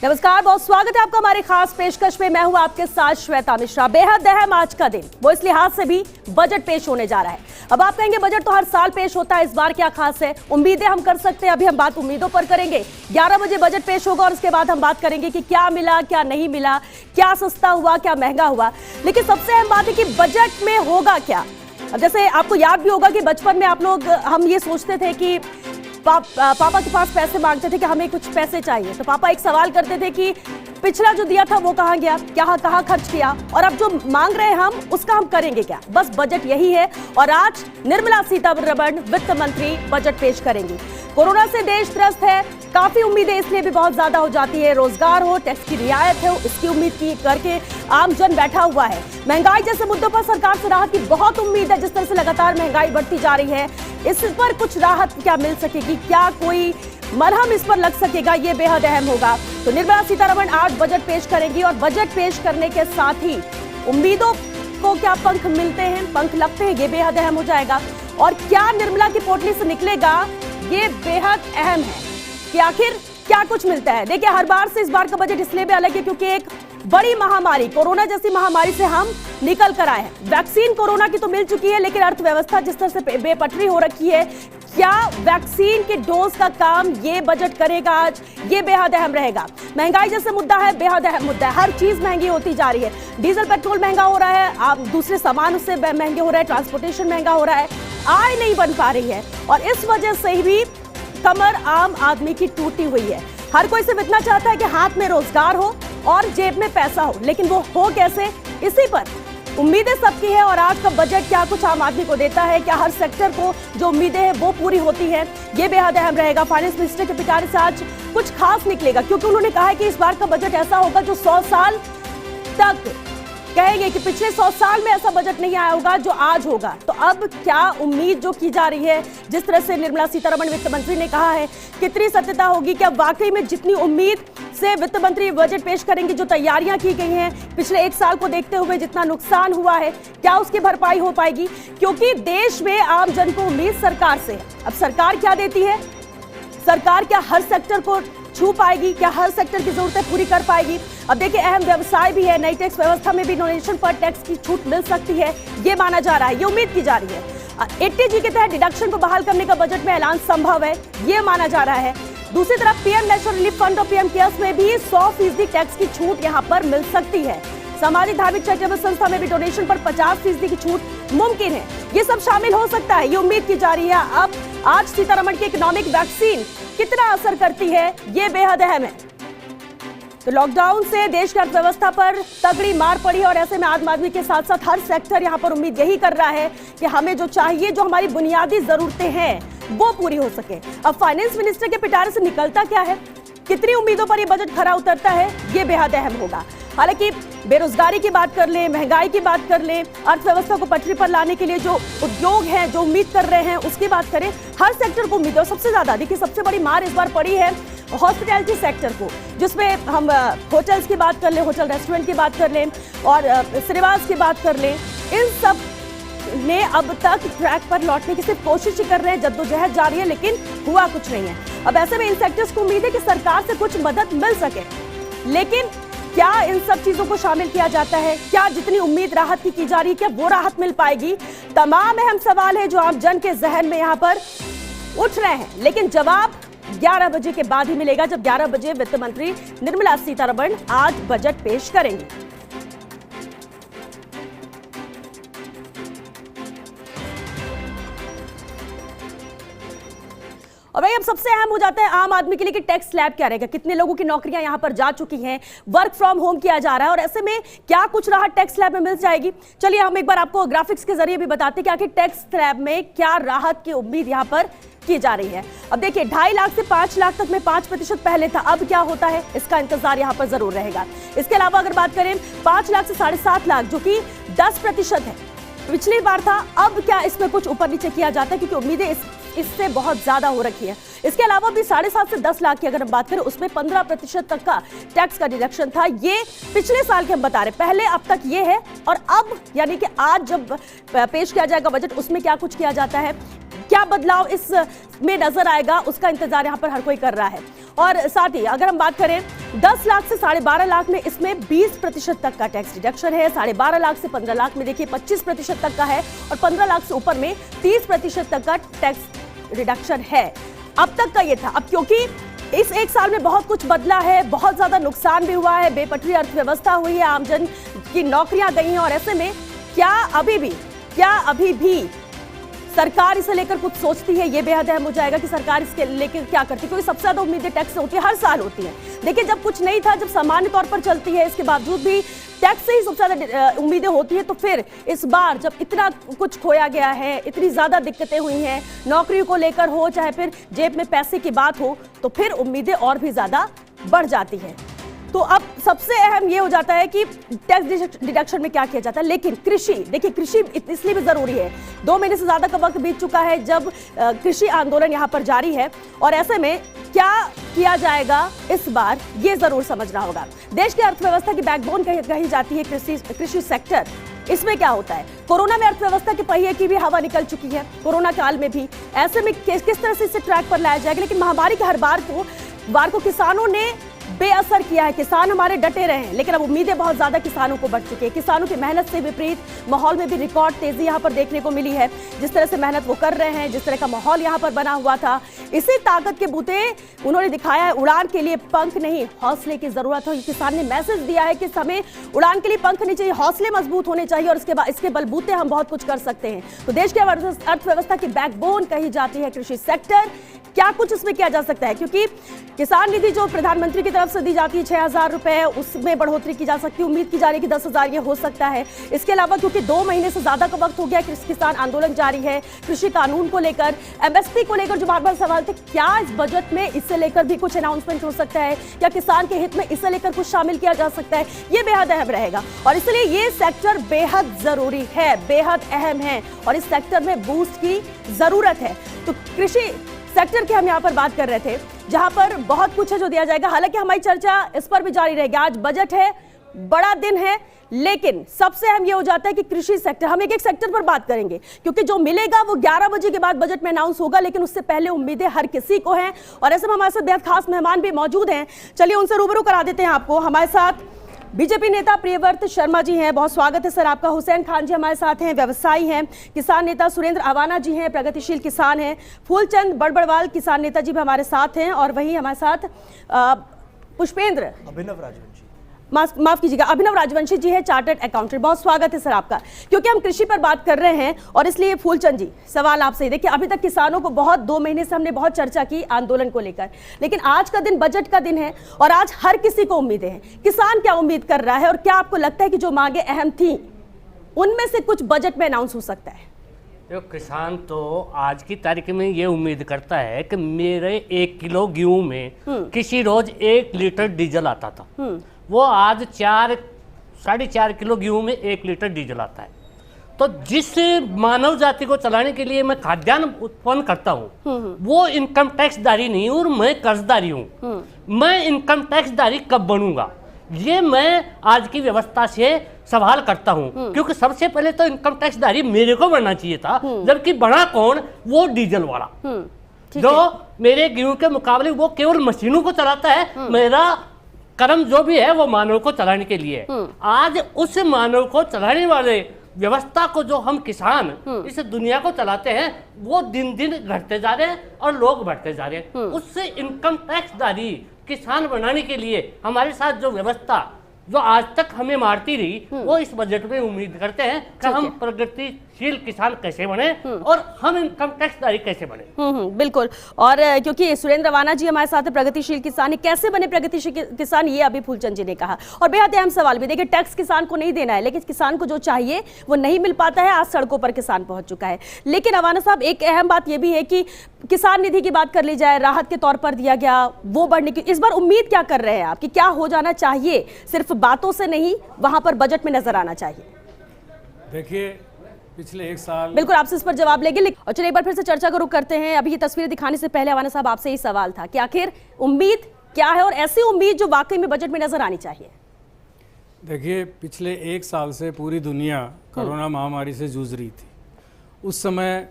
नमस्कार, बहुत स्वागत है आपका हमारे खास पेशकश में। मैं हूं आपके साथ श्वेता मिश्रा। बेहद अहम आज का दिन, वो इस लिहाज से भी बजट पेश होने जा रहा है। अब आप कहेंगे बजट तो हर साल पेश होता है, इस बार क्या खास है? उम्मीदें हम कर सकते हैं, अभी हम बात उम्मीदों पर करेंगे। 11 बजे बजट पेश होगा और उसके बाद हम बात करेंगे कि क्या मिला, क्या नहीं मिला, क्या सस्ता हुआ, क्या महंगा हुआ। लेकिन सबसे अहम बात है कि बजट में होगा क्या। अब जैसे आपको याद भी होगा कि बचपन में हम ये सोचते थे कि पापा के पास पैसे मांगते थे कि हमें कुछ पैसे चाहिए, तो पापा एक सवाल करते थे कि पिछला जो दिया था वो कहाँ गया, कहाँ खर्च किया, और अब जो मांग रहे हैं हम उसका हम करेंगे क्या। बस बजट यही है। और आज निर्मला सीतारमण वित्त मंत्री बजट पेश करेंगी। कोरोना से देश त्रस्त है, काफी उम्मीदें इसलिए भी बहुत ज्यादा हो जाती है। रोजगार हो, टैक्स की रियायत हो, इसकी उम्मीद की करके आम जन बैठा हुआ है। महंगाई जैसे मुद्दों पर सरकार से राहत की बहुत उम्मीद है। जिस तरह से लगातार महंगाई बढ़ती जा रही है, इस पर कुछ राहत क्या मिल सकेगी, क्या कोई मरहम इस पर लग सकेगा, ये बेहद अहम होगा। तो निर्मला सीतारमण आज बजट पेश करेंगी और बजट पेश करने के साथ ही उम्मीदों को क्या पंख मिलते हैं, पंख लगते हैं, ये बेहद अहम हो जाएगा। और क्या निर्मला की पोटली से निकलेगा, ये बेहद अहम है कि आखिर क्या कुछ मिलता है। देखिए, हर बार से इस बार का बजट इसलिए भी अलग है क्योंकि एक बड़ी महामारी, कोरोना जैसी महामारी से हम निकल कर आए हैं। वैक्सीन कोरोना की तो मिल चुकी है, लेकिन अर्थव्यवस्था जिस तरह से बेपटरी हो रखी है, क्या वैक्सीन के डोज का काम ये बजट करेगा आज, ये बेहद अहम रहेगा। महंगाई जैसे मुद्दा है, बेहद अहम मुद्दा है। हर चीज महंगी होती जा रही है। डीजल पेट्रोल महंगा हो रहा है, आप दूसरे सामान उससे महंगे हो रहे हैं, ट्रांसपोर्टेशन महंगा हो रहा है, आय नहीं बन पा रही है। और इस वजह से ही भी कमर आम आदमी की टूटी हुई है। हर कोई सिर्फ इतना चाहता है कि हाथ में रोजगार हो और जेब में पैसा हो, लेकिन वो हो कैसे, इसी पर उम्मीदें सबकी है। और आज का बजट क्या कुछ आम आदमी को देता है, क्या हर सेक्टर को जो उम्मीदें हैं वो पूरी होती है, ये बेहद अहम रहेगा। फाइनेंस मिनिस्टर के पिटारे से आज कुछ खास निकलेगा, क्योंकि उन्होंने कहा है कि इस बार का बजट ऐसा होगा जो 100 साल तक कहेंगे कि पिछले 100 साल में ऐसा बजट नहीं आया होगा जो आज होगा। तो अब क्या उम्मीद जो की जा रही है, जिस तरह से निर्मला सीतारमण वित्त मंत्री ने कहा है, कितनी सत्यता होगी? क्या वाकई में जितनी उम्मीद से वित्त मंत्री बजट पेश करेंगी, जो तैयारियां की गई हैं पिछले एक साल को देखते हुए, जितना नुकसान हुआ है, क्या उसकी भरपाई हो पाएगी? क्योंकि देश में आम जन को उम्मीद सरकार से है। अब सरकार क्या देती है, सरकार क्या हर सेक्टर को छू पाएगी, क्या हर सेक्टर की जरूरतें पूरी कर पाएगी? अब देखिए, अहम व्यवसाय भी है, नई टैक्स व्यवस्था में भी डोनेशन पर टैक्स की छूट मिल सकती है, ये माना जा रहा है, ये उम्मीद की जा रही है। 80G के तहत डिडक्शन को बहाल करने का बजट में ऐलान संभव है, ये माना जा रहा है। दूसरी तरफ पीएम नेशनल रिलीफ फंड और पीएम केयर्स में भी 100% टैक्स की छूट यहाँ पर मिल सकती है। सामाजिक धार्मिक चैरिटेबल संस्था में भी डोनेशन पर 50% की छूट मुमकिन है। ये सब शामिल हो सकता है, ये उम्मीद की जा रही है। अब आज सीतारमण की इकोनॉमिक वैक्सीन कितना असर करती है, ये बेहद अहम है। तो लॉकडाउन से देश की अर्थव्यवस्था पर तगड़ी मार पड़ी और ऐसे में आम आदमी के साथ साथ हर सेक्टर यहाँ पर उम्मीद यही कर रहा है कि हमें जो चाहिए, जो हमारी बुनियादी जरूरतें हैं, वो पूरी हो सके। अब फाइनेंस मिनिस्टर के पिटारे से निकलता क्या है, कितनी उम्मीदों पर ये बजट खरा उतरता है, ये बेहद अहम होगा। हालांकि बेरोजगारी की बात कर ले, महंगाई की बात कर ले, अर्थव्यवस्था को पटरी पर लाने के लिए जो उद्योग हैं, जो उम्मीद कर रहे हैं, उसकी बात करें, हर सेक्टर को उम्मीद है। और सबसे ज्यादा देखिए, सबसे बड़ी मार इस बार पड़ी है हॉस्पिटैलिटी सेक्टर को, जिसमें हम होटल्स की बात कर लें, होटल रेस्टोरेंट की बात कर लें और सिनेमाज की बात कर लें, इन सब ने अब तक ट्रैक पर लौटने की सिर्फ कोशिश ही कर रहे हैं, जद्दोजहद जारी है, लेकिन हुआ कुछ नहीं है। अब ऐसे में इन सेक्टर्स को उम्मीद है कि सरकार से कुछ मदद मिल सके, लेकिन क्या इन सब चीजों को शामिल किया जाता है? क्या जितनी उम्मीद राहत की जा रही है, क्या वो राहत मिल पाएगी? तमाम अहम सवाल है जो आम जन के जहन में यहाँ पर उठ रहे हैं, लेकिन जवाब 11 बजे के बाद ही मिलेगा, जब 11 बजे वित्त मंत्री निर्मला सीतारमण आज बजट पेश करेंगी। और भाई, अब सबसे अहम हो जाता है आम आदमी के लिए कि टैक्स स्लैब क्या रहेगा, कितने लोगों की नौकरियां यहां पर जा चुकी हैं, वर्क फ्रॉम होम किया जा रहा है, और ऐसे में क्या कुछ राहत टैक्स स्लैब में मिल जाएगी। चलिए हम एक बार आपको ग्राफिक्स के जरिए भी बताते हैं कि आखिर टैक्स स्लैब में क्या राहत की उम्मीद यहां पर की जा रही है। अब देखिए, 2.5 लाख से 5 लाख तक में 5% पहले था, अब क्या होता है इसका इंतजार यहां पर जरूर रहेगा। इसके अलावा अगर बात करें 5 लाख से 7.5 लाख, जो कि 10% है, पिछली बार था, अब क्या इसमें कुछ ऊपर नीचे किया जाता है, क्योंकि उम्मीदें इससे बहुत ज्यादा हो रखी है। इसके अलावा भी 7.5 से 10 लाख की अगर हम बात करें, उसमें 15% तक का टैक्स का डिडक्शन था। ये पिछले साल के हम बता रहे, पहले अब तक ये है, और अब यानी कि आज जब पेश किया जाएगा बजट, उसमें क्या कुछ किया जाता है, क्या बदलाव इसमें नजर आएगा, उसका इंतजार यहाँ पर हर कोई कर रहा है। और साथ ही अगर हम बात करें 10 लाख से 12.5 लाख में इसमें 20% तक का टैक्स रिडक्शन है। 12.5 लाख से 15 लाख में देखिए 25% तक का है और 15 लाख से ऊपर में 30% तक का टैक्स रिडक्शन है। अब तक का ये था। अब क्योंकि इस एक साल में बहुत कुछ बदला है, बहुत ज्यादा नुकसान भी हुआ है, बेपटरी अर्थव्यवस्था हुई है, आमजन की नौकरियां गई हैं और ऐसे में क्या अभी भी सरकार इसे लेकर कुछ सोचती है? ये बेहद अहम हो जाएगा कि सरकार इसके लेकर क्या करती है, क्योंकि सबसे ज्यादा उम्मीदें टैक्स से होती है, हर साल होती है। देखिए जब कुछ नहीं था, जब सामान्य तौर पर चलती है, इसके बावजूद भी टैक्स से ही सबसे ज्यादा उम्मीदें होती है, तो फिर इस बार जब इतना कुछ खोया गया है, इतनी ज्यादा दिक्कतें हुई हैं, नौकरी को लेकर हो चाहे फिर जेब में पैसे की बात हो, तो फिर उम्मीदें और भी ज्यादा बढ़ जाती हैं। तो अब सबसे अहम ये हो जाता है कि टैक्स डिडक्शन में क्या किया जाता है। लेकिन कृषि, देखिए कृषि इसलिए भी जरूरी है, 2 महीने से ज्यादा का वक्त बीत चुका है जब कृषि आंदोलन यहाँ पर जारी है और ऐसे में क्या किया जाएगा इस बार, ये जरूर समझना होगा। देश की अर्थव्यवस्था की बैकबोन कही जाती है कृषि सेक्टर। इसमें क्या होता है, कोरोना में अर्थव्यवस्था के पहिए की भी हवा निकल चुकी है, कोरोना काल में भी। ऐसे में किस तरह से इसे ट्रैक पर लाया जाएगा। लेकिन महामारी के हर बार को किसानों ने बेअसर किया है। किसान हमारे डटे रहे हैं, लेकिन अब उम्मीदें बहुत ज्यादा किसानों को बढ़ चुकी है। किसानों की मेहनत से विपरीत माहौल में भी रिकॉर्ड तेजी यहां पर देखने को मिली है। जिस तरह से मेहनत वो कर रहे हैं, जिस तरह का माहौल यहां पर बना हुआ था, इसी ताकत के बूते उन्होंने दिखाया है। उड़ान के लिए पंख नहीं, हौसले की जरूरत है। किसान ने मैसेज दिया है कि हमें उड़ान के लिए पंख नहीं चाहिए, हौसले मजबूत होने चाहिए और इसके बलबूते हम बहुत कुछ कर सकते हैं। तो देश की अर्थव्यवस्था की बैकबोन कही जाती है कृषि सेक्टर। क्या कुछ इसमें किया जा सकता है, क्योंकि किसान निधि जो प्रधानमंत्री की तरफ से दी जाती है 6,000 रुपए, उसमें बढ़ोतरी की जा सकती है। उम्मीद की जा रही है कि 10,000 ये हो सकता है। इसके अलावा क्योंकि 2 महीने से ज्यादा का वक्त हो गया, किसान आंदोलन जारी है कृषि कानून को लेकर, एमएसपी को लेकर जो बार-बार सवाल थे, क्या इस बजट में इससे लेकर भी कुछ अनाउंसमेंट हो सकता है, क्या किसान के हित में इससे लेकर कुछ शामिल किया जा सकता है, ये बेहद अहम रहेगा। और इसलिए ये सेक्टर बेहद जरूरी है, बेहद अहम है और इस सेक्टर में बूस्ट की जरूरत है। तो कृषि सेक्टर की हम यहाँ पर बात कर रहे थे, जहां पर बहुत कुछ है जो दिया जाएगा। हालांकि हमारी चर्चा इस पर भी जारी रहेगी। आज बजट है, बड़ा दिन है, लेकिन सबसे अहम ये हो जाता है कि कृषि सेक्टर, हम एक सेक्टर पर बात करेंगे क्योंकि जो मिलेगा वो 11 बजे के बाद बजट में अनाउंस होगा, लेकिन उससे पहले उम्मीदें हर किसी को हैं। और ऐसे में हमारे साथ बेहद खास मेहमान भी मौजूद हैं, चलिए उनसे रूबरू करा देते हैं आपको। हमारे साथ बीजेपी नेता प्रियव्रत शर्मा जी हैं, बहुत स्वागत है सर आपका। हुसैन खान जी हमारे साथ हैं, व्यवसायी हैं। किसान नेता सुरेंद्र अवाना जी हैं, प्रगतिशील किसान हैं। फूलचंद बड़बड़वाल किसान नेता जी भी हमारे साथ हैं और वहीं हमारे साथ पुष्पेंद्र माफ कीजिएगा अभिनव राजवंशी जी है, चार्टर्ड अकाउंटेंट। बहुत स्वागत है सर आपका। क्योंकि हम कृषि पर बात कर रहे हैं और इसलिए फूलचंद जी सवाल आपसे ही। देखिए अभी तक किसानों को बहुत 2 महीने से हमने बहुत चर्चा की आंदोलन को लेकर, लेकिन आज का दिन बजट का दिन है और आज हर किसी को उम्मीदें हैं। किसान क्या उम्मीद कर रहा है और क्या आपको लगता है कि जो मांगे अहम थी उनमें से कुछ बजट में अनाउंस हो सकता है? तो किसान तो आज की तारीख में ये उम्मीद करता है कि मेरे 1 किलो गेहूं में किसी रोज 1 लीटर डीजल आता था, वो आज 4-4.5 किलो गेहूं में 1 लीटर डीजल आता है। तो जिस मानव जाति को चलाने के लिए मैं खाद्यान्न उत्पन्न करता हूँ वो इनकम टैक्सदारी नहीं और मैं कर्जदारी हूँ। मैं इनकम टैक्सदारी कब बनूंगा, ये मैं आज की व्यवस्था से सवाल करता हूं। क्योंकि सबसे पहले तो इनकम टैक्सदारी मेरे को बढ़ना चाहिए था, जबकि बड़ा कौन, वो डीजल वाला जो मेरे गेहूं के मुकाबले वो केवल मशीनों को चलाता है। मेरा कर्म जो भी है वो मानव को चलाने के लिए। आज उस मानव को चलाने वाले व्यवस्था को जो हम किसान इस दुनिया को चलाते हैं वो दिन दिन घटते जा रहे हैं और लोग बढ़ते जा रहे हैं। उससे इनकम टैक्सदारी किसान बनाने के लिए हमारे साथ जो व्यवस्था जो आज तक हमें मारती रही, वो इस बजट में उम्मीद करते हैं कि हम प्रगतिशील किसान कैसे बने और हम इनकम टैक्सदारी कैसे बने। बिल्कुल। और क्योंकि सुरेंद्र अवाना जी हमारे साथ प्रगतिशील किसान, कैसे बने प्रगतिशील किसान, ये अभी फूलचंद जी ने कहा। और बेहद अहम सवाल भी, देखिए टैक्स किसान को नहीं देना है, लेकिन किसान को जो चाहिए वो नहीं मिल पाता है। आज सड़कों पर किसान पहुंच चुका है। लेकिन अवाना साहब एक अहम बात यह भी है कि किसान निधि की बात कर ली जाए, राहत के तौर पर दिया गया, वो बढ़ने की इस बार उम्मीद क्या कर रहे हैं आप कि क्या हो जाना चाहिए? सिर्फ बातों से नहीं, वहां पर बजट में नजर आना चाहिए। देखिए पिछले 1 साल, बिल्कुल आपसे इस पर जवाब लेंगे। और चलिए एक बार फिर से चर्चा का रुख करते हैं। अभी ये तस्वीरें दिखाने से पहले अवाना साहब आपसे ही सवाल था कि आखिर उम्मीद क्या है और ऐसी उम्मीद जो वाकई में बजट में नजर आनी चाहिए। देखिए पिछले 1 साल से पूरी दुनिया कोरोना महामारी से जूझ रही थी। उस समय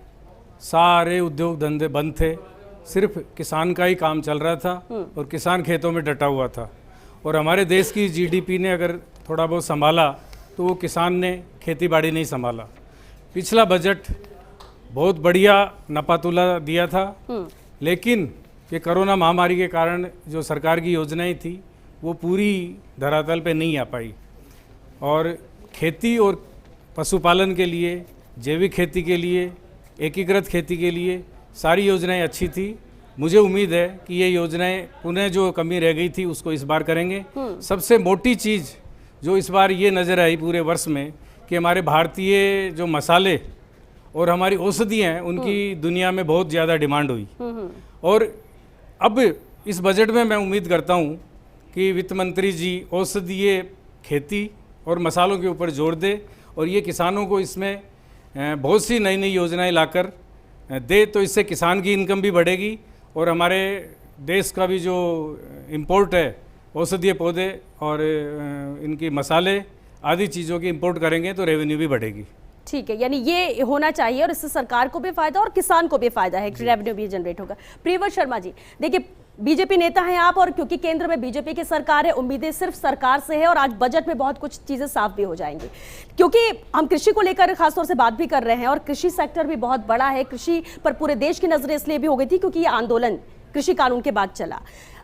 सारे उद्योग धंधे बंद थे, सिर्फ किसान का ही काम चल रहा था और किसान खेतों में डटा हुआ था। और हमारे देश की जीडीपी ने अगर थोड़ा बहुत संभाला तो वो किसान ने खेती बाड़ी नहीं संभाला। पिछला बजट बहुत बढ़िया नपातुला दिया था, लेकिन ये कोरोना महामारी के कारण जो सरकार की योजनाएं थी वो पूरी धरातल पे नहीं आ पाई। और खेती और पशुपालन के लिए, जैविक खेती के लिए, एकीकृत खेती के लिए सारी योजनाएं अच्छी थी। मुझे उम्मीद है कि ये योजनाएं पुनः जो कमी रह गई थी उसको इस बार करेंगे। सबसे मोटी चीज़ जो इस बार ये नज़र आई पूरे वर्ष में कि हमारे भारतीय जो मसाले और हमारी औषधियाँ हैं उनकी दुनिया में बहुत ज़्यादा डिमांड हुई। और अब इस बजट में मैं उम्मीद करता हूँ कि वित्त मंत्री जी औषधीय खेती और मसालों के ऊपर जोर दे और ये किसानों को इसमें बहुत सी नई नई योजनाएं लाकर दे, तो इससे किसान की इनकम भी बढ़ेगी और हमारे देश का भी जो इंपोर्ट है औषधीय पौधे और इनकी मसाले आदि चीज़ों की इंपोर्ट करेंगे तो रेवेन्यू भी बढ़ेगी। ठीक है, यानी ये होना चाहिए और इससे सरकार को भी फायदा और किसान को भी फायदा है, रेवेन्यू भी जनरेट होगा। प्रियव्रत शर्मा जी, देखिए बीजेपी नेता हैं आप और क्योंकि केंद्र में बीजेपी की सरकार है, उम्मीदें सिर्फ सरकार से है और आज बजट में बहुत कुछ चीजें साफ भी हो जाएंगी, क्योंकि हम कृषि को लेकर खासतौर से बात भी कर रहे हैं और कृषि सेक्टर भी बहुत बड़ा है। कृषि पर पूरे देश की नजरें इसलिए भी हो गई थी क्योंकि ये आंदोलन कृषि कानून के बाद चला।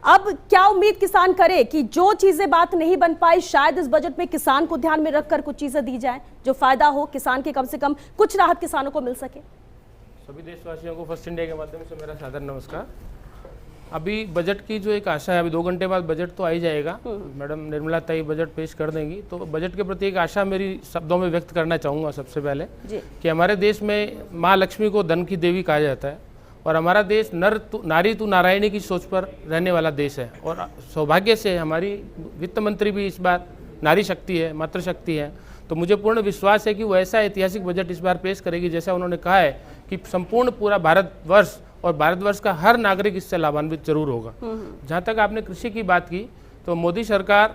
अब क्या उम्मीद किसान करे कि जो चीजें बात नहीं बन पाई शायद इस बजट में किसान को ध्यान में रखकर कुछ चीजें दी जाए जो फायदा हो, किसान के कम से कम कुछ राहत किसानों को मिल सके। सभी देशवासियों को फर्स्ट इंडिया के माध्यम से मेरा सादर नमस्कार। अभी बजट की जो एक आशा है, अभी 2 घंटे बाद बजट तो आ ही जाएगा, मैडम निर्मला ताई बजट पेश कर देंगी, तो बजट के प्रति एक आशा मेरी शब्दों में व्यक्त करना चाहूँगा सबसे पहले कि हमारे देश में माँ लक्ष्मी को धन की देवी कहा जाता है और हमारा देश नारी तू नारायणी की सोच पर रहने वाला देश है और सौभाग्य से हमारी वित्त मंत्री भी इस बार नारी शक्ति है, मातृशक्ति है। तो मुझे पूर्ण विश्वास है कि वो ऐसा ऐतिहासिक बजट इस बार पेश करेगी जैसा उन्होंने कहा है कि संपूर्ण पूरा भारतवर्ष और भारतवर्ष का हर नागरिक इससे लाभान्वित जरूर होगा। जहाँ तक आपने कृषि की बात की तो मोदी सरकार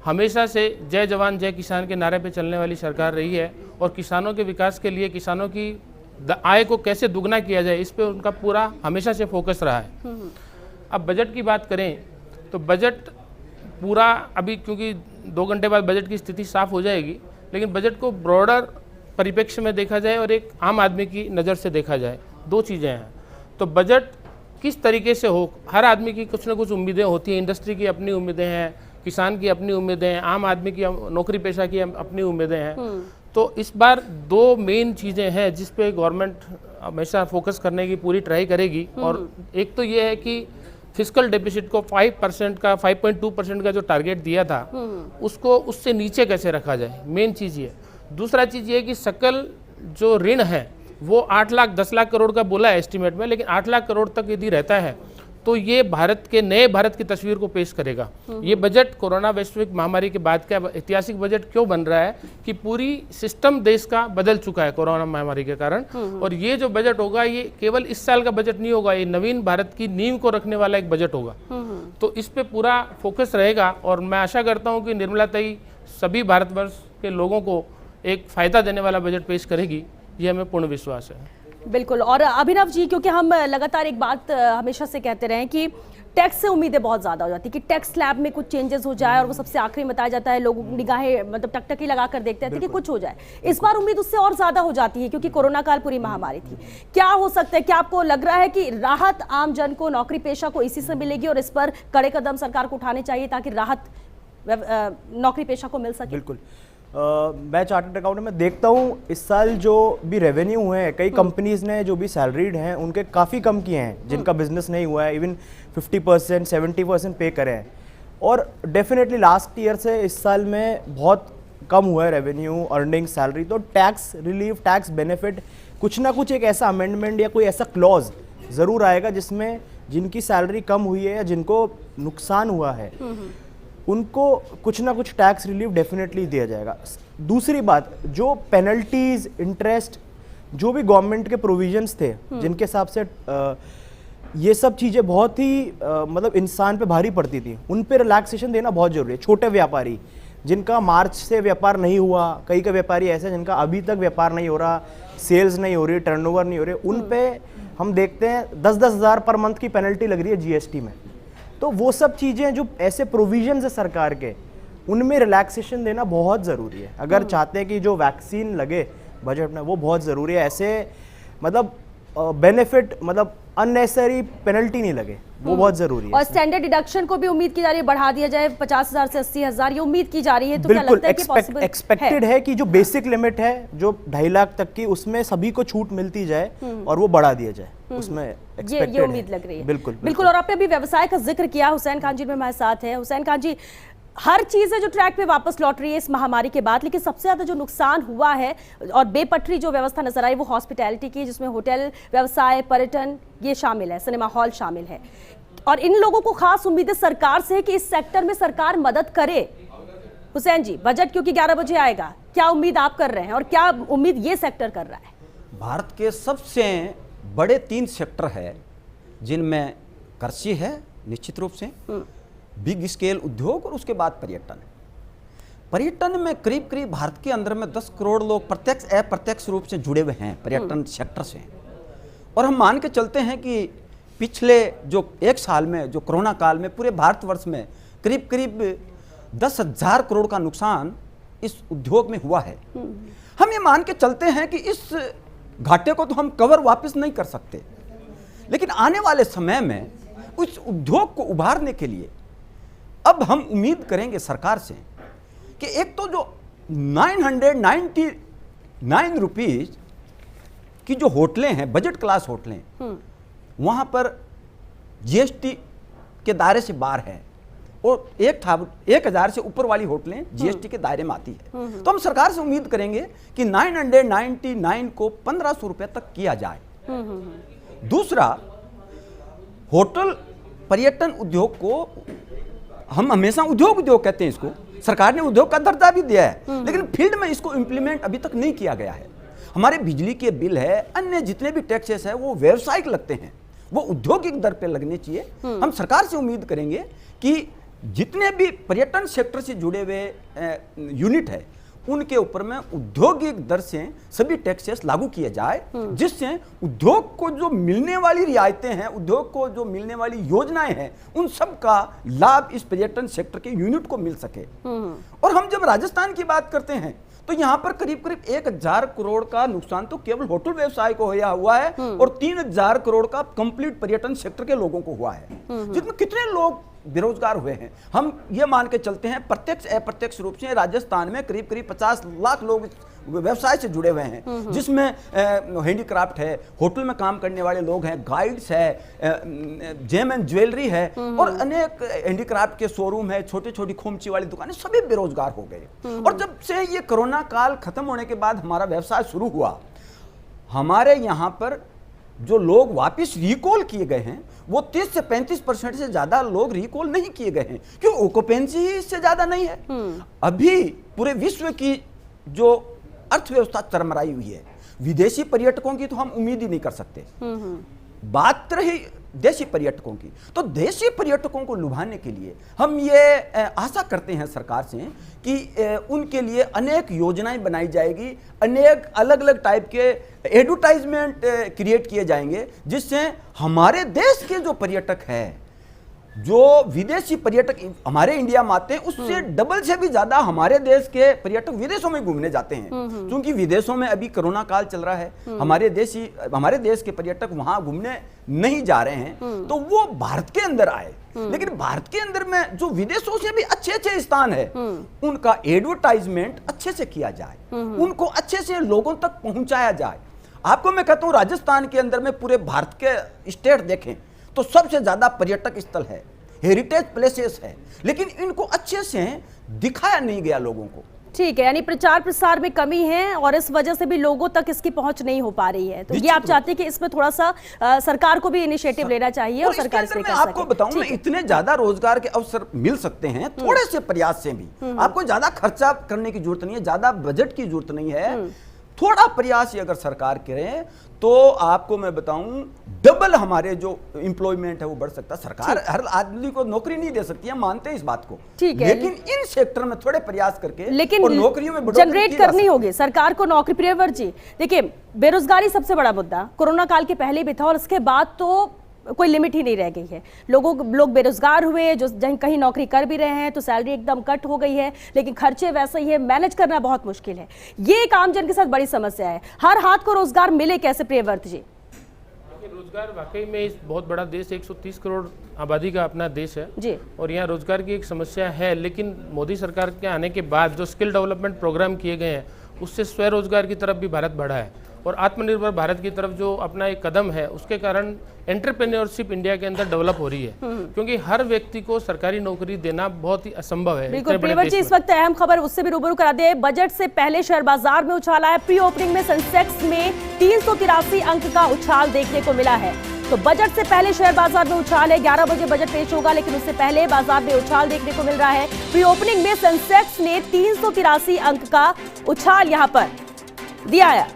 हमेशा से जय जवान जय किसान के नारे पे चलने वाली सरकार रही है और किसानों के विकास के लिए, किसानों की आय को कैसे दुगना किया जाए इस पे उनका पूरा हमेशा से फोकस रहा है। अब बजट की बात करें तो बजट पूरा अभी, क्योंकि 2 घंटे बाद बजट की स्थिति साफ हो जाएगी, लेकिन बजट को ब्रॉडर परिप्रेक्ष्य में देखा जाए और एक आम आदमी की नज़र से देखा जाए, 2 चीज़ें हैं। तो बजट किस तरीके से हो, हर आदमी की कुछ ना कुछ उम्मीदें होती हैं, इंडस्ट्री की अपनी उम्मीदें हैं, किसान की अपनी उम्मीदें हैं, आम आदमी की नौकरी पेशा की अपनी उम्मीदें हैं। तो इस बार 2 मेन चीज़ें हैं जिस पे गवर्नमेंट हमेशा फोकस करने की पूरी ट्राई करेगी और एक तो ये है कि फिस्कल डेफिसिट को 5% का 5.2% का जो टारगेट दिया था उसको उससे नीचे कैसे रखा जाए, मेन चीज़ ये। दूसरा चीज़ ये कि सकल जो ऋण है वो 8 लाख 10 लाख करोड़ का बोला है एस्टीमेट में, लेकिन 8 लाख करोड़ तक यदि रहता है तो ये भारत के नए भारत की तस्वीर को पेश करेगा। ये बजट कोरोना वैश्विक महामारी के बाद का ऐतिहासिक बजट क्यों बन रहा है कि पूरी सिस्टम देश का बदल चुका है कोरोना महामारी के कारण, और ये जो बजट होगा ये केवल इस साल का बजट नहीं होगा, ये नवीन भारत की नींव को रखने वाला एक बजट होगा। तो इस पे पूरा फोकस रहेगा और मैं आशा करता हूँ कि निर्मला ताई सभी भारतवर्ष के लोगों को एक फायदा देने वाला बजट पेश करेगी, ये हमें पूर्ण विश्वास है। बिल्कुल। और अभिनव जी, क्योंकि हम लगातार एक बात हमेशा से कहते रहे कि टैक्स से उम्मीदें बहुत ज़्यादा हो जाती है कि टैक्स स्लैब में कुछ चेंजेस हो जाए और वो सबसे आखिरी में बताया जाता है, लोग निगाहें मतलब टकटकी लगा कर देखते हैं कि कुछ हो जाए। इस बार उम्मीद उससे और ज़्यादा हो जाती है क्योंकि कोरोना काल पूरी महामारी थी। क्या हो सकता है, क्या आपको लग रहा है कि राहत आम जन को, नौकरी पेशा को इसी से मिलेगी और इस पर कड़े कदम सरकार को उठाने चाहिए ताकि राहत नौकरी पेशा को मिल सके? बिल्कुल। मैं चार्टर्ड अकाउंटेंट में देखता हूँ इस साल जो भी रेवेन्यू है, कई कंपनीज ने जो भी सैलरीड हैं उनके काफ़ी कम किए हैं, जिनका बिजनेस नहीं हुआ है, इवन 50% 70% पे करे हैं। और डेफिनेटली लास्ट ईयर से इस साल में बहुत कम हुआ है रेवेन्यू, अर्निंग, सैलरी। तो टैक्स रिलीफ, टैक्स बेनिफिट, कुछ ना कुछ एक ऐसा अमेंडमेंट या कोई ऐसा क्लॉज ज़रूर आएगा जिसमें जिनकी सैलरी कम हुई है या जिनको नुकसान हुआ है उनको कुछ ना कुछ टैक्स रिलीफ डेफिनेटली दिया जाएगा। दूसरी बात, जो पेनल्टीज, इंटरेस्ट, जो भी गवर्नमेंट के प्रोविजंस थे जिनके हिसाब से ये सब चीज़ें बहुत ही मतलब इंसान पे भारी पड़ती थी, उन पे रिलैक्सेशन देना बहुत ज़रूरी है। छोटे व्यापारी जिनका मार्च से व्यापार नहीं हुआ, कई का व्यापारी ऐसे जिनका अभी तक व्यापार नहीं हो रहा, सेल्स नहीं हो रही, टर्नओवर नहीं हो रही, उन पे हम देखते हैं 10-10 हज़ार पर मंथ की पेनल्टी लग रही है जीएसटी में। तो वो सब चीज़ें जो ऐसे प्रोविजन है सरकार के, उनमें रिलैक्सेशन देना बहुत ज़रूरी है। अगर चाहते हैं कि जो वैक्सीन लगे बजट में, वो बहुत ज़रूरी है। ऐसे मतलब बेनिफिट, मतलब अननेसेसरी पेनल्टी नहीं लगे, वो बहुत ज़रूरी है। और स्टैंडर्ड डिडक्शन को भी उम्मीद की जा रही है बढ़ा दिया जाए 50,000 से 80,000, ये उम्मीद की जा रही है। तो क्या लगता है कि पॉसिबल एक्सपेक्टेड है कि जो बेसिक लिमिट है जो 2.5 लाख तक की, उसमें सभी को छूट मिलती जाए और वो बढ़ा दिया जाए, उसमें ये उम्मीद लग रही है। बिल्कुल बिल्कुल। और आपने अभी व्यवसाय का जिक्र किया, हुसैन खान जी में हमारे साथ हैं। हुसैन खान जी, हर चीज़ है जो ट्रैक पे वापस लौट रही है इस महामारी के बाद, लेकिन सबसे ज़्यादा जो नुकसान हुआ है और बेपटरी जो व्यवस्था नजर आई वो हॉस्पिटैलिटी की, जिसमें होटल व्यवसाय, पर्यटन ये शामिल है, सिनेमा हॉल शामिल है। और इन लोगों को खास उम्मीदें सरकार से है कि इस सेक्टर में सरकार मदद करे। हुसैन जी, बजट क्योंकि 11 बजे आएगा, क्या उम्मीद आप कर रहे हैं और क्या उम्मीद ये सेक्टर कर रहा है? भारत के सबसे बड़े 3 सेक्टर है जिनमें कृषि है निश्चित रूप से, बिग स्केल उद्योग, और उसके बाद पर्यटन। पर्यटन में करीब करीब भारत के अंदर में 10 करोड़ लोग प्रत्यक्ष अप्रत्यक्ष रूप से जुड़े हुए हैं पर्यटन सेक्टर से। और हम मान के चलते हैं कि पिछले जो 1 साल में, जो कोरोना काल में पूरे भारतवर्ष में करीब करीब 10,000 करोड़ का नुकसान इस उद्योग में हुआ है। हम ये मान के चलते हैं कि इस घाटे को तो हम कवर वापस नहीं कर सकते, लेकिन आने वाले समय में उस उद्योग को उभारने के लिए अब हम उम्मीद करेंगे सरकार से कि एक तो जो 999 रुपीज की जो होटलें हैं, बजट क्लास होटलें, वहां पर जीएसटी के दायरे से बाहर है, और 1,000 से ऊपर वाली होटलें जीएसटी के दायरे में आती है। तो हम सरकार से उम्मीद करेंगे कि 999 को 1,500 रुपए तक किया जाए। दूसरा, होटल पर्यटन उद्योग को हम हमेशा उद्योग कहते हैं इसको, सरकार ने उद्योग का दर्जा भी दिया है, लेकिन फील्ड में इसको इंप्लीमेंट अभी तक नहीं किया गया है। हमारे बिजली के बिल है, अन्य जितने भी टैक्सेस है, वो व्यावसायिक लगते हैं, वो औद्योगिक दर पे लगने चाहिए। हम सरकार से उम्मीद करेंगे कि जितने भी पर्यटन सेक्टर से जुड़े हुए यूनिट है, उनके ऊपर में औद्योगिक दर से सभी टैक्सेस लागू किए जाए, जिससे उद्योग को जो मिलने वाली रियायतें हैं, उद्योग को जो मिलने वाली योजनाएं हैं, उन सब का लाभ इस पर्यटन सेक्टर के यूनिट को मिल सके। और हम जब राजस्थान की बात करते हैं तो यहाँ पर करीब करीब 1,000 करोड़ का नुकसान तो केवल होटल व्यवसाय को हुआ है और 3,000 करोड़ का कंप्लीट पर्यटन सेक्टर के लोगों को हुआ है, जिसमें कितने लोग बेरोजगार हुए हैं। हम ये मान के चलते हैं प्रत्यक्ष अप्रत्यक्ष रूप से राजस्थान में करीब करीब 50 लाख लोग व्यवसाय से जुड़े हुए हैं, जिसमें हैंडीक्राफ्ट है, होटल में काम करने वाले लोग हैं, गाइड्स है, जेम एंड ज्वेलरी है, और अनेक हैंडीक्राफ्ट के शोरूम है, छोटी छोटी खोमची वाली दुकानें, सभी बेरोजगार हो गए। और जब से ये कोरोना काल खत्म होने के बाद हमारा व्यवसाय शुरू हुआ, हमारे यहाँ पर जो लोग वापस रिकॉल किए गए हैं वो 30 से 35% से ज्यादा लोग रिकॉल नहीं किए गए हैं, क्यों? ऑक्यूपेंसी ही इससे ज्यादा नहीं है। अभी पूरे विश्व की जो अर्थव्यवस्था चरमराई हुई है, विदेशी पर्यटकों की तो हम उम्मीद ही नहीं कर सकते। बात रही देशी पर्यटकों की, तो देशी पर्यटकों को लुभाने के लिए हम ये आशा करते हैं सरकार से कि उनके लिए अनेक योजनाएं बनाई जाएगी, अनेक अलग अलग टाइप के एडवर्टाइजमेंट क्रिएट किए जाएंगे, जिससे हमारे देश के जो पर्यटक हैं, जो विदेशी पर्यटक हमारे इंडिया में आते हैं, उससे डबल से भी ज्यादा हमारे देश के पर्यटक विदेशों में घूमने जाते हैं। क्योंकि विदेशों में अभी कोरोना काल चल रहा है, हमारे देश के पर्यटक वहां घूमने नहीं जा रहे हैं, तो वो भारत के अंदर आए। लेकिन भारत के अंदर में जो विदेशों से भी अच्छे अच्छे स्थान है, उनका एडवर्टाइजमेंट अच्छे से किया जाए, उनको अच्छे से लोगों तक पहुंचाया जाए। आपको मैं कहता हूं, राजस्थान के अंदर में पूरे भारत के स्टेट देखें तो सबसे ज्यादा पर्यटक स्थल है, हेरिटेज प्लेसेस है, लेकिन इनको अच्छे से दिखाया नहीं गया लोगों को। ठीक है, यानी प्रचार प्रसार में कमी है और इस वजह से भी लोगों तक इसकी पहुंच नहीं हो पा रही है। तो ये आप चाहते हैं कि इसमें थोड़ा सा सरकार को भी इनिशिएटिव लेना चाहिए और सरकार इसमें कर सके। आपको बताऊं मैं, इतने ज्यादा रोजगार के अवसर मिल सकते हैं थोड़े से प्रयास से भी। आपको ज्यादा खर्चा करने की जरूरत नहीं है, ज्यादा बजट की जरूरत नहीं है, थोड़ा प्रयास ही अगर सरकार करे तो आपको मैं बताऊं डबल हमारे जो एम्प्लॉयमेंट है वो बढ़ सकता है। सरकार हर आदमी को नौकरी नहीं दे सकती है, मानते हैं इस बात को, ठीक है, लेकिन इन सेक्टर में थोड़े प्रयास करके लेकिन और नौकरियों में जनरेट करनी होगी सरकार को नौकरी। प्रियवर जी देखिए, बेरोजगारी सबसे बड़ा मुद्दा कोरोना काल के पहले भी था और उसके बाद तो कोई लिमिट ही नहीं रह गई है। लोग बेरोजगार हुए, जो कहीं नौकरी कर भी रहे हैं तो सैलरी एकदम कट हो गई है, लेकिन खर्चे वैसे ही है, मैनेज करना बहुत मुश्किल है। ये एक आम जन के साथ बड़ी समस्या है। हर हाथ को रोजगार मिले कैसे, प्रियव्रत जी? रोजगार वाकई में इस बहुत बड़ा देश, 130 करोड़ आबादी का अपना देश है जी, और यहाँ रोजगार की एक समस्या है। लेकिन मोदी सरकार के आने के बाद जो स्किल डेवलपमेंट प्रोग्राम किए गए हैं उससे स्वरोजगार की तरफ भी भारत बढ़ा है, और आत्मनिर्भर भारत की तरफ जो अपना एक कदम है उसके कारण एंटरप्रेन्योरशिप इंडिया के अंदर डेवलप हो रही है, क्योंकि हर व्यक्ति को सरकारी नौकरी देना बहुत ही असंभव है। बिल्कुल प्रियव्रत जी, इस वक्त अहम खबर उससे भी रूबरू करा दे। बजट से पहले शेयर बाजार में उछाल आया। प्री ओपनिंग में सेंसेक्स में 383 अंक का उछाल देखने को मिला है। तो बजट से पहले शेयर बाजार में उछाल है। 11 बजे बजट पेश होगा, लेकिन उससे पहले बाजार में उछाल देखने को मिल रहा है। प्री ओपनिंग में सेंसेक्स ने 383 अंक का उछाल यहां पर दिया है।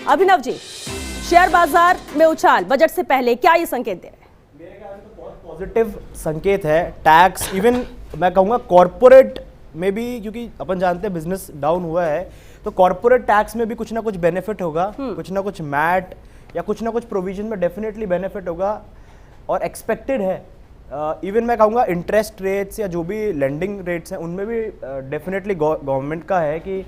अभिनव जी, शेयर बाजार में उछाल बजट से पहले, क्या ये संकेत दे रहे हैं? मेरे ख्याल से तो बहुत पॉजिटिव संकेत है। टैक्स, इवन मैं कहूँगा कॉर्पोरेट में भी, क्योंकि अपन जानते हैं बिजनेस डाउन हुआ है, तो कॉर्पोरेट टैक्स में भी कुछ ना कुछ बेनिफिट होगा, कुछ ना कुछ मैट या कुछ ना कुछ प्रोविजन में डेफिनेटली बेनिफिट होगा और एक्सपेक्टेड है। इवन मैं कहूँगा इंटरेस्ट रेट्स या जो भी लेंडिंग रेट्स हैं उनमें भी डेफिनेटली गवर्नमेंट का है कि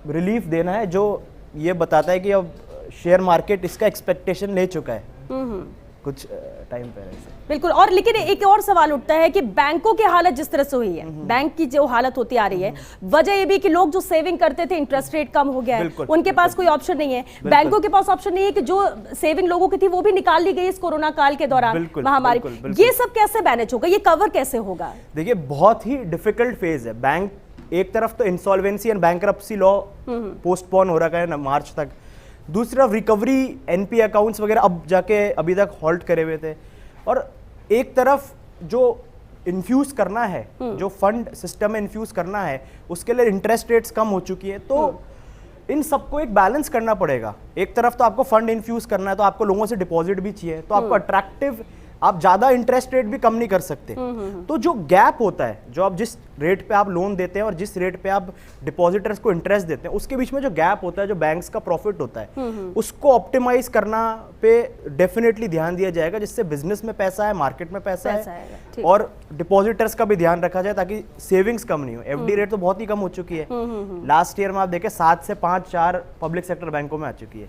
रिलीफ देना है, जो ये बताता है कि अब शेयर मार्केट इसका एक्सपेक्टेशन ले चुका है कुछ टाइम पहले से। बिल्कुल। और लेकिन एक और सवाल उठता है कि बैंकों की हालत जिस तरह से हुई है, बैंक की जो हालत होती आ रही है, वजह ये भी कि लोग जो सेविंग करते थे, इंटरेस्ट रेट कम हो गया है, उनके पास कोई ऑप्शन नहीं है। बैंकों के पास ऑप्शन नहीं है कि जो सेविंग लोगों की थी वो भी निकाल ली गई इस कोरोना काल के दौरान, महामारी। ये सब कैसे मैनेज होगा, ये कवर कैसे होगा? देखिए, बहुत ही डिफिकल्ट फेज है। बैंक एक तरफ तो insolvency and bankruptcy law postpone हो रखा है मार्च तक, दूसरी तरफ रिकवरी एनपी अकाउंट्स वगैरह अब जाके अभी तक हॉल्ट करे हुए थे, और एक तरफ जो इन्फ्यूज करना है, जो फंड सिस्टम में इन्फ्यूज करना है, उसके लिए इंटरेस्ट रेट्स कम हो चुकी है। तो इन सबको एक बैलेंस करना पड़ेगा। एक तरफ तो आपको फंड इन्फ्यूज करना है, तो आपको लोगों से डिपॉजिट भी चाहिए, तो आपको अट्रैक्टिव, आप ज्यादा इंटरेस्ट रेट भी कम नहीं कर सकते। तो जो गैप होता है, जो आप जिस रेट पे आप लोन देते हैं और जिस रेट पे आप डिपॉजिटर्स को इंटरेस्ट देते हैं, उसके बीच में जो गैप होता है, जो बैंक्स का प्रॉफिट होता है, उसको ऑप्टिमाइज करना पे डेफिनेटली ध्यान दिया जाएगा, जिससे बिजनेस में पैसा है, मार्केट में पैसा है, और डिपॉजिटर्स का भी ध्यान रखा जाए ताकि सेविंग्स कम नहीं हो। एफडी रेट तो बहुत ही कम हो चुकी है। लास्ट ईयर में आप देखें 7 से 5-4 पब्लिक सेक्टर बैंकों में आ चुकी है,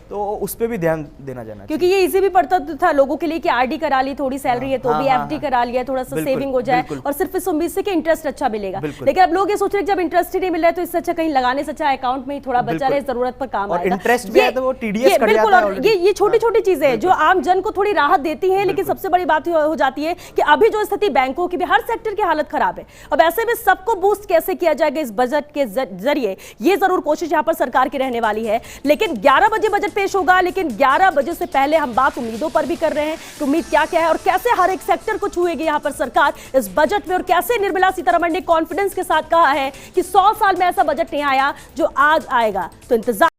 तो उस पर भी ध्यान देना जाना, क्योंकि ये इजी भी पड़ता था लोगों के लिए कि आरडी करा ली, थोड़ी सैलरी है तो भी एफडी करा लिया, थोड़ा सा सेविंग हो जाए, और सिर्फ इस उम्मीद से कि इंटरेस्ट अच्छा मिलेगा। लेकिन अब लोग ये सोच रहे हैं जब इंटरेस्ट ही नहीं मिल रहा है तो इससे अच्छा कहीं लगाने से अच्छा अकाउंट में ही थोड़ा बचा रहे, जरूरत पर काम आएगा। इंटरेस्ट भी है तो वो टीडीएस कट जाता है। और ये छोटी-छोटी चीजें हैं जो आम जन को थोड़ी राहत देती हैं, लेकिन सबसे बड़ी बात हो जाती है कि अभी जो स्थिति बैंकों की भी, हर सेक्टर की हालत खराब है। अब ऐसे में सबको बूस्ट कैसे किया जाएगा इस बजट के जरिए, ये जरूर कोशिश यहाँ पर सरकार की रहने वाली है। लेकिन 11 बजे बजट पेश होगा, लेकिन 11 बजे से पहले हम बात उम्मीदों पर भी कर रहे हैं कि उम्मीद क्या क्या है और कैसे हर एक सेक्टर को छुएगी यहाँ पर सरकार इस बजट में, और कैसे निर्मला सीतारमण ने कॉन्फिडेंस के साथ कहा है कि 100 साल में ऐसा बजट नहीं आया जो आज आएगा। तो इंतजार